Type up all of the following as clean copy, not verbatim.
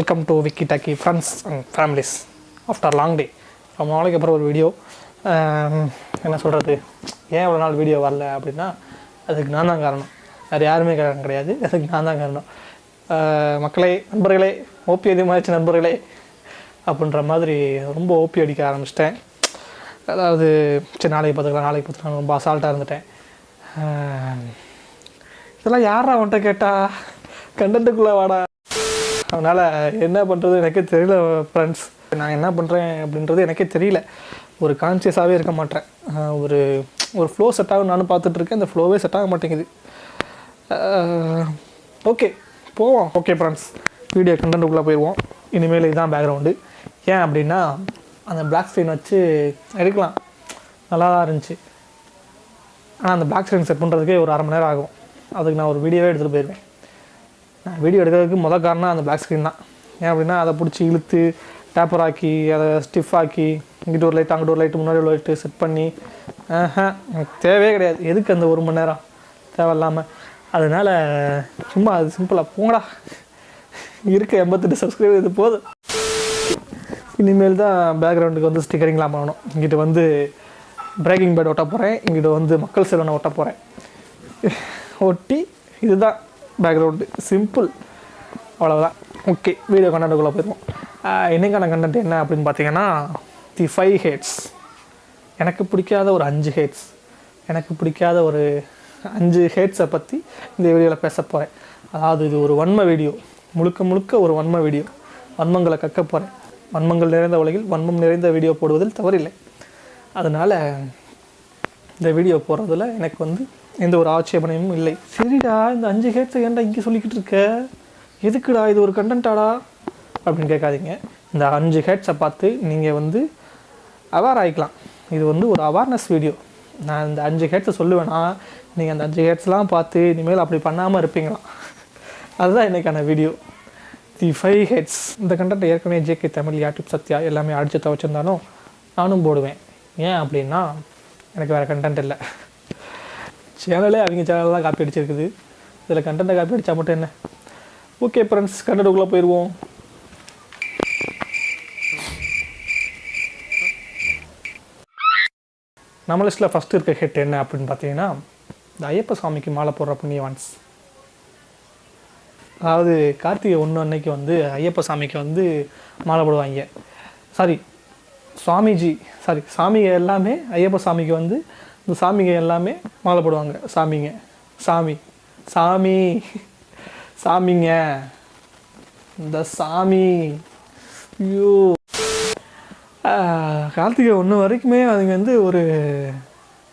Welcome to Vicky talkie friends and families after long day. ரொம்ப நாளைக்கு அப்புறம் ஒரு வீடியோ. என்ன சொல்கிறது, ஏன் இவ்வளோ நாள் வீடியோ வரல அப்படின்னா அதுக்கு நான் தான் காரணம், வேறு யாருமே காரணம் கிடையாது. அதுக்கு நான் தான் காரணம். மக்களே, நண்பர்களே, ஓபி அதிகமாகிடுச்சு நண்பர்களே அப்படின்ற மாதிரி ரொம்ப ஓபி அடிக்க ஆரம்பிச்சிட்டேன். அதாவது சரி நாளைக்கு பார்த்துக்கலாம் ரொம்ப அசால்ட்டாக இருந்துட்டேன். இதெல்லாம் யாரா அவன்கிட்ட கேட்டால் கண்டென்ட்டுக்குள்ளே வாடா. அதனால் என்ன பண்ணுறது எனக்கே தெரியல ஃப்ரெண்ட்ஸ். நான் என்ன பண்ணுறேன் அப்படின்றது எனக்கே தெரியல. ஒரு கான்சியஸாகவே இருக்க மாட்டேன். ஒரு ஃப்ளோ செட் ஆகும் நானும் பார்த்துட்ருக்கேன். இந்த ஃப்ளோவே செட் ஆக மாட்டேங்குது. ஓகே போவோம். ஓகே ஃப்ரெண்ட்ஸ், வீடியோ கண்டென்ட்டுக்குள்ளே போயிடுவோம். இனிமேல் இதுதான் பேக்ரவுண்டு. ஏன் அப்படின்னா அந்த பிளாக் ஸ்க்ரீன் வச்சு எடுக்கலாம், நல்லா தான் இருந்துச்சு. ஆனால் அந்த பிளாக் ஸ்க்ரீன் செட் பண்ணுறதுக்கே ஒரு அரை மணி நேரம் ஆகும். அதுக்கு நான் ஒரு வீடியோவே எடுத்துகிட்டு போயிடுவேன். நான் வீடியோ எடுக்கிறதுக்கு முதல் காரணம் அந்த பிளாக் ஸ்க்ரீன் தான். ஏன் அப்படின்னா அதை பிடிச்சி இழுத்து டேப்பர் ஆக்கி அதை ஸ்டிஃப் ஆக்கி இங்கிட்ட ஒரு லைட் அங்கிட்ட ஒரு லைட்டு முன்னாடி ஒரு லைட்டு செட் பண்ணி எனக்கு தேவையே கிடையாது. எதுக்கு அந்த ஒரு மணி நேரம் தேவையில்லாமல்? அதனால் சும்மா அது சிம்பிளாக போங்கடா, இருக்க 88 சப்ஸ்கிரைபர் இது போதும். இனிமேல் தான் பேக்ரவுண்டுக்கு வந்து ஸ்டிக்கரிங்லாம் பண்ணணும். இங்கிட்ட வந்து பிரேக்கிங் பேட் ஒட்ட போகிறேன், இங்கிட்ட வந்து மக்கள் செல்வனை ஒட்ட போகிறேன். ஒட்டி இதுதான் பேக்ரவுண்டு, சிம்பிள், அவ்வளோதான். ஓகே, வீடியோ கண்டென்ட்டுக்குள்ளே போயிடுவோம். இன்றைக்கான கண்டென்ட் என்ன அப்படின்னு பார்த்தீங்கன்னா, தி 5 ஹேட்ஸ். எனக்கு பிடிக்காத ஒரு 5 ஹேட்ஸ், எனக்கு பிடிக்காத ஒரு 5 ஹேட்ஸை பற்றி இந்த வீடியோவில் பேச போகிறேன். அதாவது இது ஒரு வன்ம வீடியோ, முழுக்க ஒரு வன்ம வீடியோ. வன்மங்களை கற்க போகிறேன். வன்மங்கள் நிறைந்த உலகில் வன்மம் நிறைந்த வீடியோ போடுவதில் தவறில்லை. அதனால் இந்த வீடியோ போடுறதுல எனக்கு வந்து எந்த ஒரு ஆட்சேபனையும் இல்லை. சரிடா, இந்த 5 ஹேட்ஸை ஏன்டா இங்கே சொல்லிக்கிட்டு இருக்க, எதுக்குடா, இது ஒரு கண்டென்ட்டாடா அப்படின்னு கேட்காதீங்க. இந்த 5 ஹேட்ஸை பார்த்து நீங்கள் வந்து அவேர் ஆகிக்கலாம். இது வந்து ஒரு அவேர்னஸ் வீடியோ. நான் இந்த 5 ஹேட்ஸை சொல்லுவேன்னா நீங்கள் அந்த 5 ஹேட்ஸ்லாம் பார்த்து இனிமேல் அப்படி பண்ணாமல் இருப்பீங்களாம். அதுதான் இன்றைக்கான வீடியோ, தி 5 ஹேட்ஸ். இந்த கண்டென்ட் ஏற்கனவே ஜேகே தமிழ், யூடியூப் சத்யா எல்லாமே அடிச்சு துவச்சிருந்தாலும் நானும் போடுவேன். ஏன் அப்படின்னா எனக்கு வேறு கண்டென்ட் இல்லை. சேனலே அவங்க சேனல் தான் காப்பி அடிச்சிருக்குது, இதில் கண்டென்ட்டை காப்பி அடித்தா மட்டும் என்ன? ஓகே ஃப்ரெண்ட்ஸ், கண்டென்ட்டுக்குள்ளே போயிடுவோம். நம்ம லிஸ்ட்டில் ஃபஸ்ட்டு இருக்க ஹிட் என்ன அப்படின்னு பார்த்தீங்கன்னா, இந்த ஐயப்ப சாமிக்கு மாலை போடுற புண்ணியவான்ஸ். அதாவது கார்த்திகை 1 அன்னைக்கு வந்து ஐயப்ப சாமிக்கு வந்து மாலை போடுவாங்க. சாமிங்க எல்லாமே ஐயப்ப சாமிக்கு வந்து இந்த சாமிங்க எல்லாமே மாலை போடுவாங்க. சாமிங்க இந்த சாமி. ஐயோ, கார்த்திகை 1 வரைக்குமே அவங்க வந்து ஒரு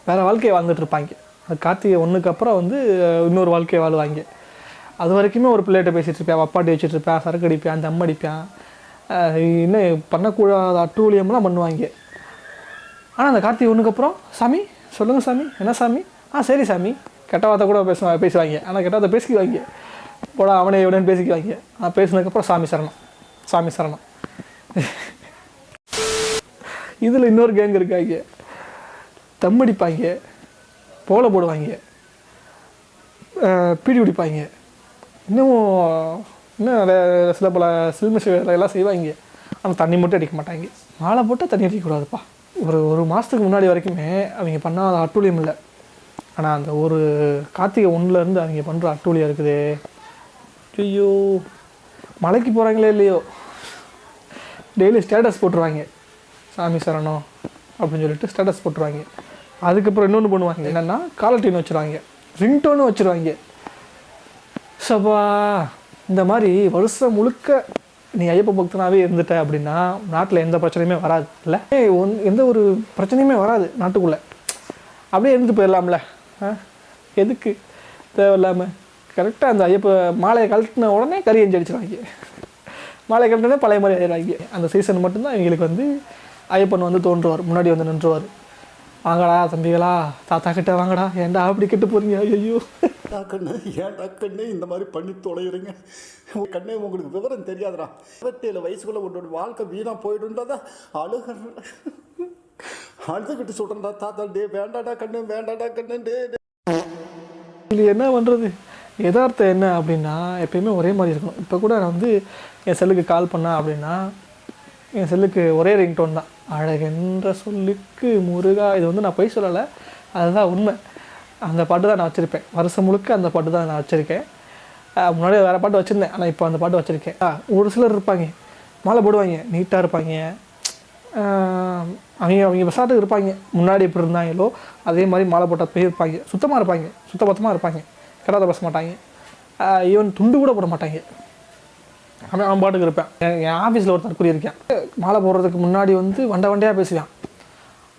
வேறு வாழ்க்கையை வாழ்ந்துட்டுருப்பாங்க. அது கார்த்திகை 1க்கு அப்புறம் வந்து இன்னொரு வாழ்க்கையை வாழ்வாங்க. அது வரைக்குமே ஒரு பிள்ளைகிட்ட பேசிகிட்டு இருப்பேன், அப்பாட்டி வச்சுட்டு இருப்பேன், சரக்கு அடிப்பேன், தம் அடிப்பேன், இன்னும் பண்ணக்கூடாத அட்டூழியம்லாம் பண்ணுவாங்க. ஆனால் அந்த கார்த்திகை 1க்கு அப்புறம் சாமி சொல்லுங்கள் சாமி, என்ன சாமி, சரி சாமி, கெட்ட வார்த்தை கூட பேசுவாங்க. ஆனால் கெட்ட வார்த்தை பேசிக்குவாங்க, போடா அவனே எவ்வளோன்னு பேசிக்குவாங்க. பேசினதுக்கப்புறம் சாமி சரணம். இதில் இன்னொரு கேங் இருக்காங்க, தம் அடிப்பாங்க, போல போடுவாங்க, பீடி பிடிப்பாங்க, இன்னும் சில பல சில்மிஷ வேலையெல்லாம் செய்வாங்க. ஆனால் தண்ணி மட்டும் அடிக்க மாட்டாங்க. மாலை போட்டால் தண்ணி அடிக்கக்கூடாதுப்பா. ஒரு மாதத்துக்கு முன்னாடி வரைக்குமே அவங்க பண்ணாத அட்டூழியம் இல்லை. ஆனால் அந்த ஒரு கார்த்திகை 1லேருந்து அவங்க பண்ணுற அட்டூழியம் இருக்குது. ஐயோ, மலைக்கு போகிறாங்களே இல்லையோ, டெய்லி ஸ்டேட்டஸ் போட்டுருவாங்க, சாமி சரணம் அப்படின்னு சொல்லிட்டு ஸ்டேட்டஸ் போட்டுருவாங்க. அதுக்கப்புறம் இன்னொன்று பண்ணுவாங்க, என்னென்னா காலர் டியூன் வச்சுருவாங்க, ரிங்டோன்னு வச்சுருவாங்க. சபா, இந்த மாதிரி வருஷம் முழுக்க நீ ஐயப்ப பக்தனாகவே இருந்துட்ட அப்படின்னா நாட்டில் எந்த பிரச்சனையுமே வராது. இல்லை, எந்த ஒரு பிரச்சனையுமே வராது நாட்டுக்குள்ளே. அப்படியே இருந்துட்டு போயிடலாம்ல. எதுக்கு தேவையில்லாமல்? கரெக்டாக அந்த ஐயப்ப மாலையை கழட்டின உடனே கறி எஞ்சி அடிச்சிடுவாங்க. மாலையை கழட்டினே பழைய மாதிரி ஆயிடுவாங்க. அந்த சீசன் மட்டும்தான் இவங்களுக்கு வந்து ஐயப்பன் வந்து தோன்றுவார், முன்னாடி வந்து நின்றுவார். வாங்கடா தம்பிகளா, தாத்தா கிட்ட வாங்கடா, ஏன்டா அப்படி கெட்டு போகிறீங்க, ஐயோ கண்ணு, ஏன்டா கண்ணு இந்த மாதிரி பண்ணி தொலைகிறீங்க கண்ணே, உங்களுக்கு விவரம் தெரியாதுடா. 27 வயசுக்குள்ளே உன்னோட வாழ்க்கை வீணாக போயிடுன்றதா அழுதுகிட்டு சொல்கிறேன்டா தாத்தா, டே வேண்டாடா கண்ணு, வேண்டாடா கண்ணு, டே இது என்ன பண்ணுறது? யதார்த்தம் என்ன அப்படின்னா எப்பயுமே ஒரே மாதிரி இருக்கணும். இப்போ கூட நான் வந்து என் செல்லுக்கு கால் பண்ணேன் அப்படின்னா என் செல்லுக்கு ஒரே ரிங்டோன் தான், அழகென்ற சொல்லுக்கு முருகா. இது வந்து நான் பொய் சொல்லலை, அதுதான் உண்மை. அந்த பாட்டு தான் நான் வச்சுருப்பேன், வருஷம் முழுக்க அந்த பாட்டு தான் நான் வச்சுருக்கேன். முன்னாடி வேறு பாட்டு வச்சுருந்தேன், ஆனால் இப்போ அந்த பாட்டு வச்சுருக்கேன். ஒரு சிலர் இருப்பாங்க, மாலை போடுவாங்க, நீட்டாக இருப்பாங்க, அவங்க விசாட்டுக்கு இருப்பாங்க, முன்னாடி எப்படி இருந்தாங்களோ அதே மாதிரி மாலை போட்டால் போய் இருப்பாங்க, சுத்தமாக இருப்பாங்க, சுத்தபத்தமாக இருப்பாங்க, கெடாத பேச மாட்டாங்க, ஈவன் துண்டு கூட போட மாட்டாங்க. அவன் பாட்டுக்கு இருப்பேன். என் ஆஃபீஸில் ஒரு தற்கொலை இருக்கேன், மாலை போடுறதுக்கு முன்னாடி வந்து வண்டையாக பேசுவேன்.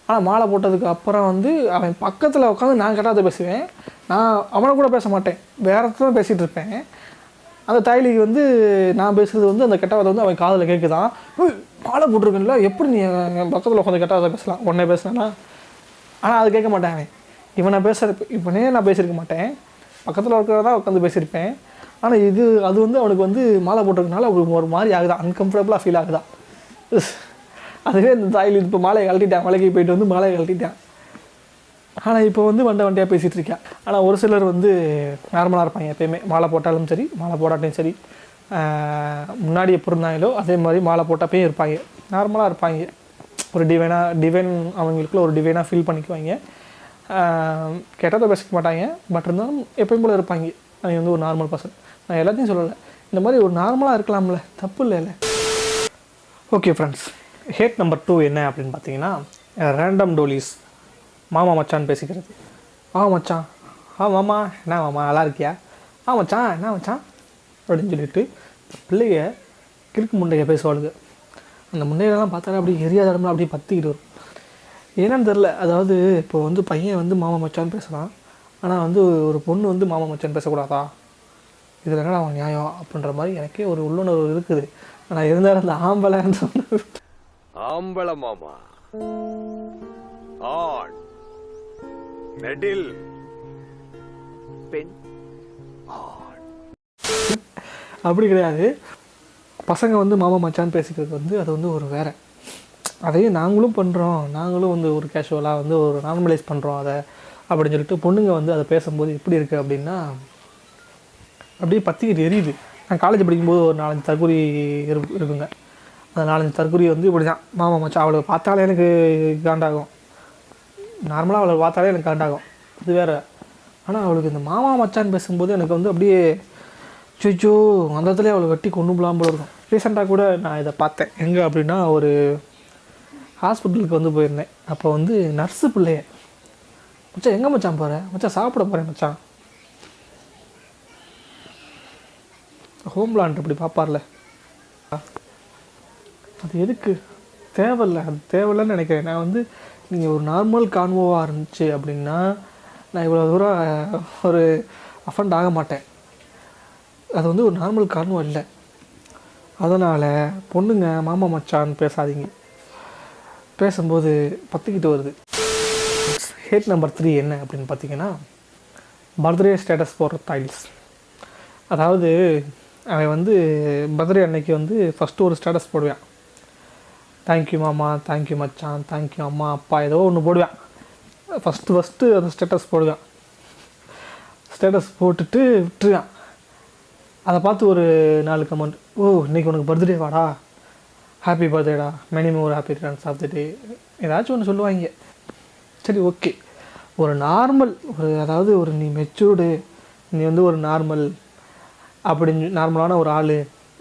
ஆனால் மாலை போட்டதுக்கு அப்புறம் வந்து அவன் பக்கத்தில் உட்காந்து நான் கெட்டாத பேசுவேன். நான் அவனை கூட பேச மாட்டேன், வேற இடத்துல பேசிகிட்டு இருப்பேன். அந்த தாய்லிக்கு வந்து நான் பேசுகிறது வந்து அந்த கெட்டவதை வந்து அவன் காதில் கேட்குதான். மாலை போட்டிருக்கேன்ல, எப்படி நீ என் பக்கத்தில் உட்காந்து கெட்டவதை பேசலாம், உடனே பேசுனா. ஆனால் அது கேட்க மாட்டேன் அவன். இவனை இவனே நான் பேசியிருக்க மாட்டேன், பக்கத்தில் இருக்கிறதா உட்காந்து பேசியிருப்பேன். ஆனால் அது வந்து அவனுக்கு வந்து மாலை போட்டிருக்கனால அவனுக்கு ஒரு மாதிரி ஆகுதான், அன்கம்ஃபர்டபுளாக ஃபீல் ஆகுதான். அதுவே இந்த தாயில் இப்போ மாலையை கழட்டிட்டான், மலைக்கு போயிட்டு வந்து மாலையை கழட்டிட்டான். ஆனால் இப்போ வந்து வண்டியாக பேசிகிட்டு இருக்கேன். ஆனால் ஒரு சிலர் வந்து நார்மலாக இருப்பாங்க, எப்போயுமே மாலை போட்டாலும் சரி மாலை போடாட்டையும் சரி, முன்னாடி எப்படி இருந்தாங்களோ அதே மாதிரி மாலை போட்டப்பையும் இருப்பாங்க, நார்மலாக இருப்பாங்க. ஒரு டிவைன் அவங்களுக்குள்ள ஒரு டிவைனாக ஃபீல் பண்ணிக்குவாங்க. கெட்டதை பேசிக்க மாட்டாங்க, பட் இருந்தாலும் எப்பயும் போல் இருப்பாங்க. அவங்க வந்து ஒரு நார்மல் பர்சன். நான் எல்லாத்தையும் சொல்லலை, இந்த மாதிரி ஒரு நார்மலாக இருக்கலாம்ல, தப்பு இல்லைல்ல. ஓகே ஃப்ரெண்ட்ஸ், ஹேட் நம்பர் 2 என்ன அப்படின்னு பார்த்தீங்கன்னா, ரேண்டம் டோலிஸ், மாமா மச்சான் பேசிக்கிறது. மச்சான், மாமா என்ன மாமா நல்லா இருக்கியா, மச்சான் என்ன மச்சான் அப்படின்னு சொல்லிட்டு பிள்ளைய கிறுக்கு முண்டையை பேசுவாளுங்க. அந்த முண்டையிலலாம் பார்த்தாலே அப்படி எரியாத இடம்லாம் அப்படியே பற்றிக்கிட்டு வரும். ஏன்னு தெரில, அதாவது இப்போ வந்து பையன் வந்து மாமா மச்சான் பேசலாம், ஆனால் வந்து ஒரு பொண்ணு வந்து மாமா மச்சான் பேசக்கூடாதா, இதில் என்ன அவன் நியாயம் அப்படின்ற மாதிரி எனக்கே ஒரு உள்ளுணர்வு இருக்குது. ஆனால் இருந்தாலும் அந்த ஆம்பளைன்னு சொன்ன ஆம்பளை மாமா ஆண் நெடில் பெண் அப்படி கிடையாது. பசங்க வந்து மாமா மச்சான் பேசிக்கிறது வந்து அது வந்து ஒரு வேறு, அதையும் நாங்களும் பண்ணுறோம், நாங்களும் வந்து ஒரு கேஷுவலாக வந்து ஒரு நார்மலைஸ் பண்ணுறோம் அதை அப்படின்னு சொல்லிட்டு பொண்ணுங்க வந்து அதை பேசும்போது எப்படி இருக்குது அப்படின்னா அப்படியே பற்றிக்கிட்டு எரியுது. நான் காலேஜ் படிக்கும்போது ஒரு 4-5 தற்கொலை இருக்குங்க. அந்த 4-5 தற்கொலை வந்து இப்படி தான் மாமா மச்சான். அவளை பார்த்தாலே எனக்கு காண்டாகும், நார்மலாக அவளை பார்த்தாலே எனக்கு காண்டாகும், அது வேறு. ஆனால் அவளுக்கு இந்த மாமா மச்சான் பேசும்போது எனக்கு வந்து அப்படியே சொச்சோ அந்த இடத்துல அவளை வெட்டி கொண்டு போலாம்போல இருக்கும். ரீசெண்டாக கூட நான் இதை பார்த்தேன், எங்கே அப்படின்னா ஒரு ஹாஸ்பிட்டலுக்கு வந்து போயிருந்தேன். அப்போ வந்து நர்ஸு பிள்ளைய, மச்சான் எங்கே மச்சான் போகிறேன், மச்சான் சாப்பிட போகிறேன் மச்சான், ஹோம்லாண்ட் அப்படி பார்ப்பார்ல, அது எதுக்கு தேவையில்லை, அது தேவையில்லைன்னு நினைக்கிறேன். நான் வந்து நீங்கள் ஒரு நார்மல் கான்வோவாக இருந்துச்சு அப்படின்னா நான் இவ்வளோ தூரம் ஒரு அஃபண்ட் ஆக மாட்டேன். அது வந்து ஒரு நார்மல் கான்வோ இல்லை. அதனால் பொண்ணுங்க மாமா மச்சான் பேசாதீங்க, பேசும்போது பற்றிக்கிட்டு வருது. ஹேட் நம்பர் 3 என்ன அப்படின்னு பார்த்தீங்கன்னா, பர்த்டே ஸ்டேட்டஸ் போடுற டைல்ஸ். அதாவது அவன் வந்து பர்த்டே அன்னைக்கு வந்து ஃபஸ்ட்டு ஒரு ஸ்டேட்டஸ் போடுவேன், தேங்க்யூ மாமா, தேங்க்யூ மச்சான், தேங்க்யூ அம்மா அப்பா ஏதோ ஒன்று போடுவேன். ஃபஸ்ட்டு அந்த ஸ்டேட்டஸ் போடுவேன். ஸ்டேட்டஸ் போட்டுட்டு விட்டுருவேன். அதை பார்த்து ஒரு 4 கமெண்ட், இன்றைக்கி உனக்கு பர்த்டே வாடா, ஹாப்பி பர்த்டேடா, many more happy returns of the day, ஏதாச்சும் ஒன்று சொல்லுவாங்க. சரி ஓகே, ஒரு நார்மல் அதாவது ஒரு நீ மெச்சூர்டு, நீ வந்து ஒரு நார்மல் நார்மலான ஒரு ஆள்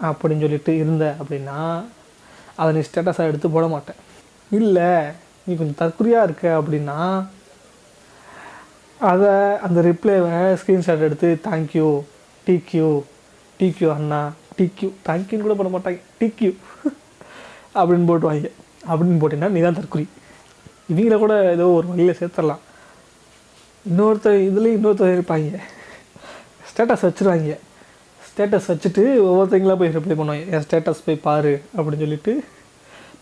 அப்படின்னு சொல்லிட்டு இருந்த அப்படின்னா அதை நீ ஸ்டேட்டஸாக எடுத்து போட மாட்டேன். இல்லை நீ கொஞ்சம் தற்குறியாக இருக்க அப்படின்னா அதை அந்த ரிப்ளைவை ஸ்க்ரீன்ஷாட் எடுத்து தேங்க்யூ டிக்யூ அண்ணா, டிக்யூ தேங்க்யூன்னு கூட பண்ண மாட்டாங்க, டிக்யூ அப்படின்னு போட்டுவாங்க. அப்படின்னு போட்டிங்கன்னா நீ தான் தற்குறி. இவங்கள கூட ஏதோ ஒரு வழியில் சேர்த்துடலாம். இன்னொருத்தர் இருப்பாங்க, ஸ்டேட்டஸ் வச்சுருவாங்க. ஸ்டேட்டஸ் வச்சுட்டு ஒவ்வொருத்தங்களாக போய் ரிப்ளை பண்ணுவாங்க, என் ஸ்டேட்டஸ் போய் பாரு அப்படின்னு சொல்லிட்டு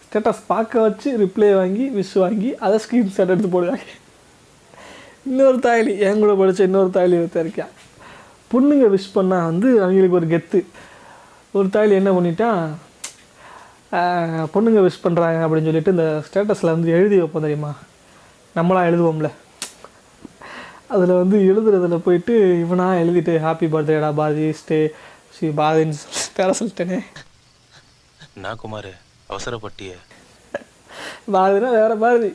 ஸ்டேட்டஸ் பார்க்க வச்சு ரிப்ளை வாங்கி விஷ் வாங்கி அதை ஸ்க்ரீன்ஷாட் எடுத்து போடுவாங்க. இன்னொரு தாயலி, என் கூட படித்த இன்னொரு தாயலி இருக்கா, பொண்ணுங்க விஷ் பண்ணால் வந்து அவங்களுக்கு ஒரு கெத்து. ஒரு தாயலி என்ன பண்ணிட்டான், பொண்ணுங்க விஷ் பண்ணுறாங்க அப்படின்னு சொல்லிட்டு இந்த ஸ்டேட்டஸில் வந்து எழுதி வைப்போம் தெரியுமா, நம்மளாம் எழுதுவோம்ல, அதில் வந்து எழுதுறதுல போயிட்டு இவனா எழுதிட்டு ஹாப்பி பர்த்டேடா பாரதி ஸ்டே ஸ்ரீ பாரதின்னு பேர சொல்லிட்டேனே. நான் குமார் அவசரப்பட்டிய பாரதினா வேறு பாரதி.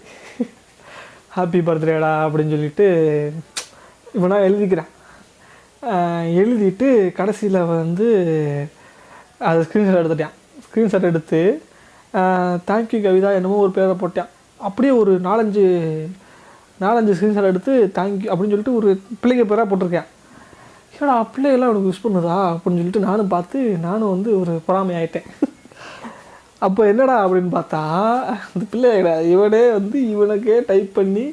ஹாப்பி பர்த்டேடா அப்படின்னு சொல்லிட்டு இவனா எழுதிக்கிறேன். எழுதிட்டு கடைசியில் வந்து அது ஸ்க்ரீன்ஷாட் எடுத்துட்டான். ஸ்க்ரீன்ஷாட் எடுத்து தேங்க்யூ கவிதா என்னமோ ஒரு பேரை போட்டான். அப்படியே ஒரு நாலஞ்சு ஸ்க்ரீன்ஷாட் எடுத்து தேங்க்யூ அப்படின்னு சொல்லிட்டு ஒரு பிள்ளைங்க பேராக போட்டிருக்கேன். ஏன்னா பிள்ளைகள்லாம் அவனுக்கு விஷ் பண்ணுதா அப்படின்னு சொல்லிட்டு நானும் பார்த்து நானும் வந்து ஒரு பொறாமை ஆகிட்டேன். அப்போ என்னடா அப்படின்னு பார்த்தா அந்த பிள்ளைடா இவனே வந்து இவனுக்கே டைப் பண்ணி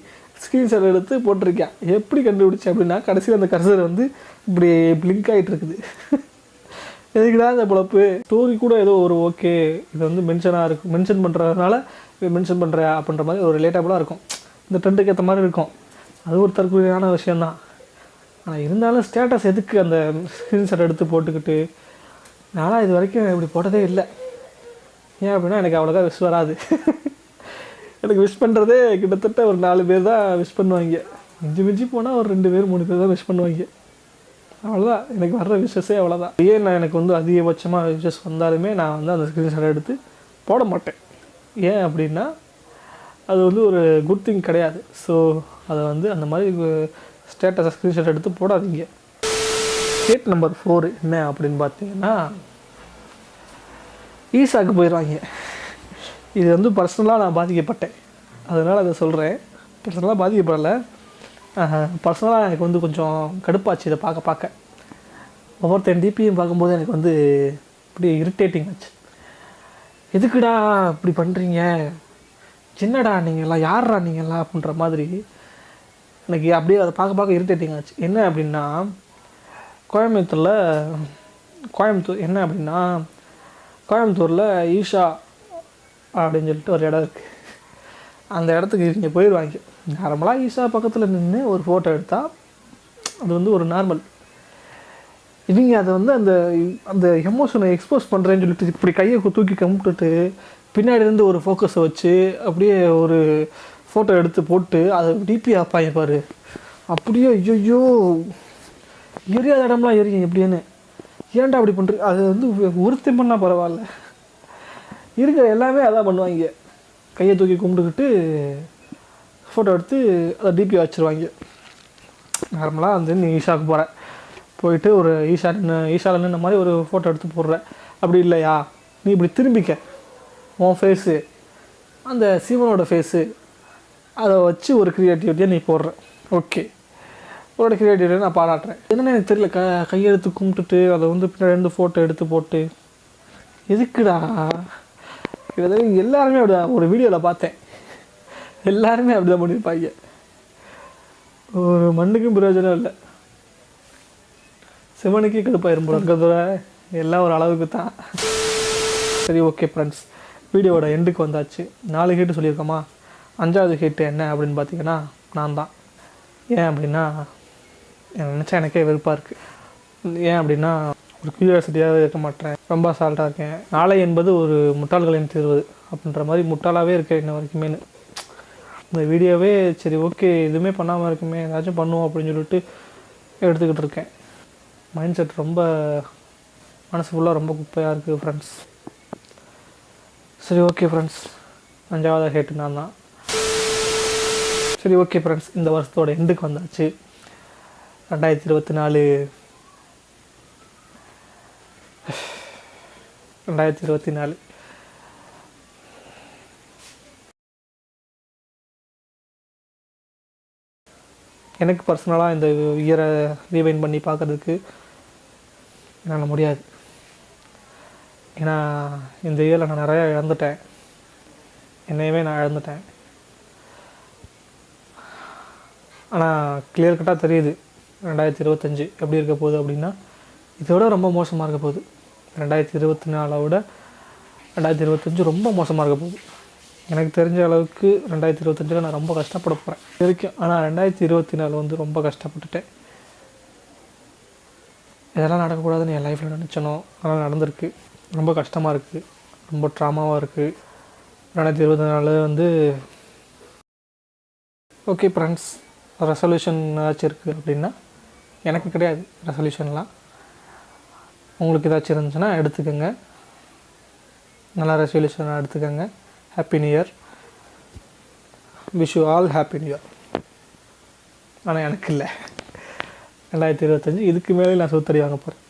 ஸ்க்ரீன்ஷாட் எடுத்து போட்டிருக்கேன். எப்படி கண்டுபிடிச்சேன் அப்படின்னா கடைசியில் அந்த கர்சர் வந்து இப்படி பிளிங்க் ஆகிட்டு இருக்குது. எதுக்குடா இந்த பொழப்பு? ஸ்டோரி கூட ஏதோ ஒரு ஓகே இது வந்து மென்ஷன் பண்ணுறதுனால மென்ஷன் பண்ணுற அப்படின்ற மாதிரி ஒரு ரிலேட்டபுளாக இருக்கும். இந்த ட்ரெண்டுக்கு ஏற்ற மாதிரி இருக்கும். அது ஒரு தற்கொலையான விஷயந்தான். ஆனால் இருந்தாலும் ஸ்டேட்டஸ் எதுக்கு அந்த ஸ்க்ரீன்ஷாட் எடுத்து போட்டுக்கிட்டு நானும் இது வரைக்கும் இப்படி போட்டதே இல்லை. ஏன் அப்படின்னா எனக்கு அவ்வளோதான் விஷ் வராது. எனக்கு விஷ் பண்ணுறதே கிட்டத்தட்ட ஒரு 4 பேர் தான் விஷ் பண்ணுவாங்க. மிஞ்சி போனால் ஒரு 2 பேர் 3 பேர் தான் விஷ் பண்ணுவாங்க. அவ்வளோதான் எனக்கு வர்ற விஷஸே அவ்வளோதான். நான் எனக்கு வந்து அதிகபட்சமாக விஷஸ் வந்தாலுமே நான் வந்து அந்த ஸ்க்ரீன்ஷாட் எடுத்து போட மாட்டேன். ஏன் அப்படின்னா அது வந்து ஒரு குட் திங் கிடையாது. ஸோ அதை வந்து அந்த மாதிரி ஸ்டேட்டஸை ஸ்க்ரீன்ஷாட் எடுத்து போடாதீங்க. ஸ்டேட் நம்பர் 4 என்ன அப்படின்னு பார்த்தீங்கன்னா ஈசாக்கு போயிடுவாங்க. இது வந்து பர்சனலாக நான் பாதிக்கப்பட்டேன், அதனால் அதை சொல்கிறேன். பர்சனலாக பாதிக்கப்படலை, பர்சனலாக எனக்கு வந்து கொஞ்சம் கடுப்பாச்சு இதை பார்க்க. ஒவ்வொருத்தன் டிபியும் பார்க்கும்போது எனக்கு வந்து இப்படி இரிட்டேட்டிங் ஆச்சு. எதுக்குடா இப்படி பண்ணுறீங்க, என்னடா நீங்கள்லாம், யார்ரா நீங்கள்லாம் அப்படின்ற மாதிரி எனக்கு அப்படியே அதை பார்க்க இரிட்டேட்டிங் ஆச்சு. என்ன அப்படின்னா கோயம்புத்தூரில் ஈஷா அப்படின்னு சொல்லிட்டு ஒரு இடம் இருக்குது. அந்த இடத்துக்கு இவங்க போயிடுவாங்க. நார்மலாக ஈஷா பக்கத்தில் நின்று ஒரு ஃபோட்டோ எடுத்தால் அது வந்து ஒரு நார்மல். இவங்க அதை வந்து அந்த எமோஷனை எக்ஸ்போஸ் பண்ணுறேன்னு சொல்லிட்டு இப்படி கையை தூக்கி கும்பிட்டுட்டு பின்னாடி இருந்து ஒரு ஃபோக்கஸை வச்சு அப்படியே ஒரு ஃபோட்டோ எடுத்து போட்டு அதை டிபி ஆப்பாங்க பாரு. அப்படியே ஐயோ எரியாத இடம்லாம் எரியும் எப்படின்னு. ஏன்டா அப்படி பண்ணுறீங்க? அது வந்து ஒருத்தன் பண்ணால் பரவாயில்ல, இருக்கிற எல்லாமே அதான் பண்ணுவாங்க. கையை தூக்கி கும்பிட்டுக்கிட்டு ஃபோட்டோ எடுத்து அதை டிபி வச்சுருவாங்க. நார்மலாக வந்து நீ ஈஷாவுக்கு போகிற, போயிட்டு ஒரு ஈஷாவில் நின்ன மாதிரி ஒரு ஃபோட்டோ எடுத்து போடுற. அப்படி இல்லையா, நீ இப்படி திரும்பிக்க, உன் ஃபேஸு அந்த சிவனோட ஃபேஸு அதை வச்சு ஒரு க்ரியேட்டிவிட்டியாக நீ போடுற. ஓகே, உன்னோட க்ரியேட்டிவிட்டியை நான் பாராட்டுறேன். என்னென்னு எனக்கு தெரியல, கையெழுத்து கும்பிட்டுட்டு அதை வந்து பின்னாடி இருந்து ஃபோட்டோ எடுத்து போட்டு எதுக்குடா? கிட்டத்தட்ட எல்லாருமே அப்படி தான். ஒரு வீடியோவில் பார்த்தேன், எல்லாருமே அப்படி தான் பண்ணியிருப்பாங்க. ஒரு மண்ணுக்கும் பிரயோஜனம் இல்லை. சிவனுக்கே கடுப்பாயிரும் போல இருக்கிறத எல்லாம் ஒரு அளவுக்கு தான். சரி, ஓகே ஃப்ரெண்ட்ஸ், வீடியோவோட எண்டுக்கு வந்தாச்சு. 4 ஹேட்டு சொல்லியிருக்கோமா, 5வது ஹேட்டு என்ன அப்படின்னு பார்த்தீங்கன்னா நான் தான். ஏன் அப்படின்னா நினச்சா எனக்கே வெறுப்பாக இருக்குது. ஏன் அப்படின்னா ஒரு க்யூரியாசிட்டியாகவே இருக்க மாட்டேன், ரொம்ப அசால்ட்டாக இருக்கேன். நாளை என்பது ஒரு முட்டாள்களின் தீர்வு அப்படின்ற மாதிரி முட்டாளாகவே இருக்கேன் இன்ன வரைக்குமே. இந்த வீடியோவே சரி ஓகே எதுவுமே பண்ணாமல் இருக்குமே, ஏதாச்சும் பண்ணுவோம் அப்படின்னு சொல்லிட்டு எடுத்துக்கிட்டு இருக்கேன். மைண்ட் செட் ரொம்ப, மனசு ஃபுல்லாக ரொம்ப குப்பையாக இருக்குது ஃப்ரெண்ட்ஸ். சரி ஓகே ஃப்ரெண்ட்ஸ், 5வது ஹேட்டு நான் தான். சரி ஓகே ஃப்ரெண்ட்ஸ், இந்த வருஷத்தோட எண்டுக்கு வந்தாச்சு. 2024 எனக்கு பர்சனலாக இந்த இயரை ரீவைண்ட் பண்ணி பார்க்குறதுக்கு என்னால் முடியாது. ஏன்னா இந்த இயரில் நான் நிறையா இழந்துட்டேன், என்னையவே நான் இழந்துட்டேன். ஆனால் கிளியர் கட்டாக தெரியுது 2025 எப்படி இருக்க போகுது அப்படின்னா இதோட ரொம்ப மோசமாக இருக்க போகுது. 2024 விட 2025 ரொம்ப மோசமாக இருக்க போகுது. எனக்கு தெரிஞ்ச அளவுக்கு 2025 நான் ரொம்ப கஷ்டப்பட போகிறேன் வரைக்கும். ஆனால் 2024 வந்து ரொம்ப கஷ்டப்பட்டுட்டேன். இதெல்லாம் நடக்கக்கூடாதுன்னு என் லைஃப்பில் நினச்சனோ அதெல்லாம் நடந்திருக்கு. ரொம்ப கஷ்டமாக இருக்குது, ரொம்ப ட்ராமாவாக இருக்குது 2024 வந்து. ஓகே ஃப்ரெண்ட்ஸ், ரெசல்யூஷன் ஏதாச்சும் இருக்குது அப்படின்னா, எனக்கு கிடையாது ரெசல்யூஷன்லாம். உங்களுக்கு ஏதாச்சும் இருந்துச்சுன்னா எடுத்துக்கோங்க, நல்லா ரெசல்யூஷனாக எடுத்துக்கோங்க. Happy new year, wish you all happy new year. ஆனால் எனக்கு இல்லை 2025 இதுக்கு மேலே நான் சூத்தடி வாங்க போகிறேன்.